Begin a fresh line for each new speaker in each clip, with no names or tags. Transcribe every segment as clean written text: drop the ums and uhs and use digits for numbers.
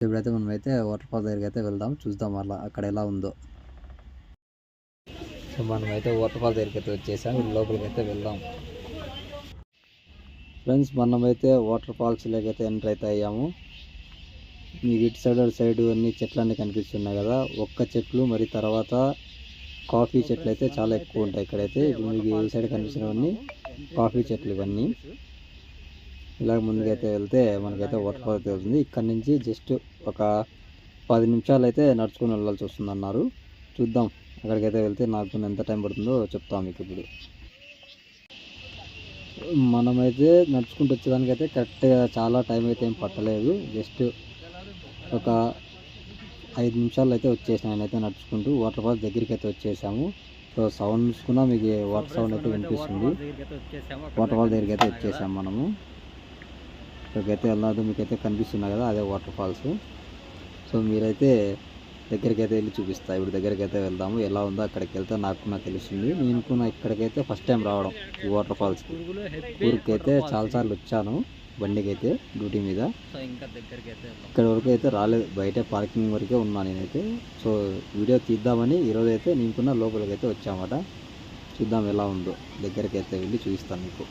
ఇప్పుడైతే మనమైతే water fall దగ్గరికి అయితే వెళ్దాం, చూద్దాం అలా అక్కడ ఎలా ఉందో. సో మనమైతే వాటర్ ఫాల్ దగ్గరికి అయితే వచ్చేసాం, లోపలికి అయితే వెళ్దాం. ఫ్రెండ్స్, మనమైతే వాటర్ ఫాల్స్ అయితే ఎంటర్ అయితే అయ్యాము. మీకు ఇటు సైడ్ అన్ని చెట్లు అన్నీ కనిపిస్తున్నాయి కదా, ఒక్క చెట్లు మరి తర్వాత కాఫీ చెట్లు అయితే చాలా ఎక్కువ ఉంటాయి ఇక్కడైతే. ఇప్పుడు మీకు ఈ సైడ్ కనిపిస్తున్నవన్నీ కాఫీ చెట్లు ఇవన్నీ. ఇలాగ ముందుకైతే వెళ్తే మనకైతే వాటర్ ఫాల్ అయితే వెళ్తుంది. ఇక్కడ నుంచి జస్ట్ ఒక 10 నిమిషాలు అయితే నడుచుకొని వెళ్ళాల్సి వస్తుంది అన్నారు. చూద్దాం అక్కడికైతే వెళ్తే నాకు ఎంత టైం పడుతుందో చెప్తాం మీకు. ఇప్పుడు మనమైతే నడుచుకుంటూ వచ్చేదానికైతే కరెక్ట్గా చాలా టైం అయితే ఏం పట్టలేదు, జస్ట్ ఒక 5 నిమిషాలు అయితే వచ్చేసాను నేనైతే నడుచుకుంటూ. వాటర్ ఫాల్ దగ్గరికి అయితే వచ్చేసాము. సో సౌండ్స్ కూడా మీకు వాటర్ సౌండ్ అయితే వినిపిస్తుంది. వాటర్ ఫాల్ దగ్గరికి అయితే వచ్చేసాము మనము. ఇక్కడికైతే వెళ్ళదు, మీకైతే కనిపిస్తున్నాయి కదా, అదే వాటర్ ఫాల్స్. సో మీరైతే దగ్గరికి అయితే వెళ్ళి చూపిస్తా. ఇప్పుడు దగ్గరికి అయితే వెళ్దాము, ఎలా ఉందో అక్కడికి వెళ్తే నాకు తెలుస్తుంది. నేను కూడా ఇక్కడికైతే ఫస్ట్ టైం రావడం ఈ వాటర్ ఫాల్స్కి. ఊరికైతే చాలాసార్లు వచ్చాను బండికి అయితే డ్యూటీ మీద, ఇక్కడ వరకు అయితే రాలేదు. బయట పార్కింగ్ వరకే ఉన్నా నేనైతే. సో వీడియో తీద్దామని ఈరోజు అయితే నేను కూడా లోపలికి అయితే వచ్చామట. చూద్దాం ఎలా ఉందో, దగ్గరికి అయితే వెళ్ళి చూపిస్తాను మీకు.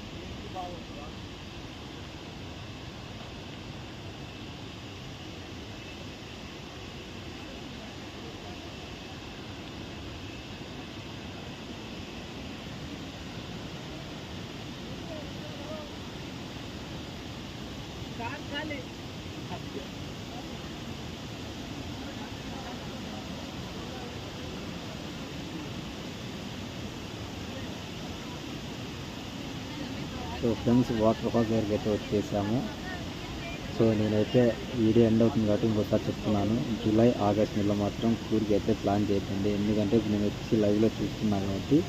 సో ఫ్రెండ్స్, వాటర్ ఫాల్ దగ్గరికి అయితే వచ్చేసాము. సో నేనైతే వీడియో ఎండ్ అవుతుంది కాబట్టి ఇంకోసారి చెప్తున్నాను, జూలై ఆగస్ట్ నెలలో మాత్రం టూర్కి అయితే ప్లాన్ చేయకండి. ఎందుకంటే ఇప్పుడు నేను వచ్చి లైవ్లో చూస్తున్నాను కాబట్టి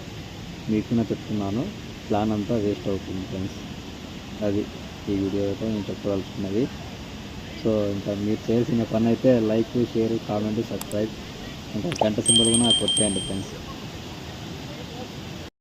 మీకు చెప్తున్నాను, ప్లాన్ అంతా వేస్ట్ అవుతుంది ఫ్రెండ్స్. అది ఈ వీడియో అయితే నేను చెప్పదలుచుకున్నది. సో ఇంకా మీరు చేయాల్సిన పని అయితే లైక్, షేర్, కామెంట్, సబ్స్క్రైబ్, ఇంకా గంట సింబల్ కూడా కొట్టేయండి ఫ్రెండ్స్.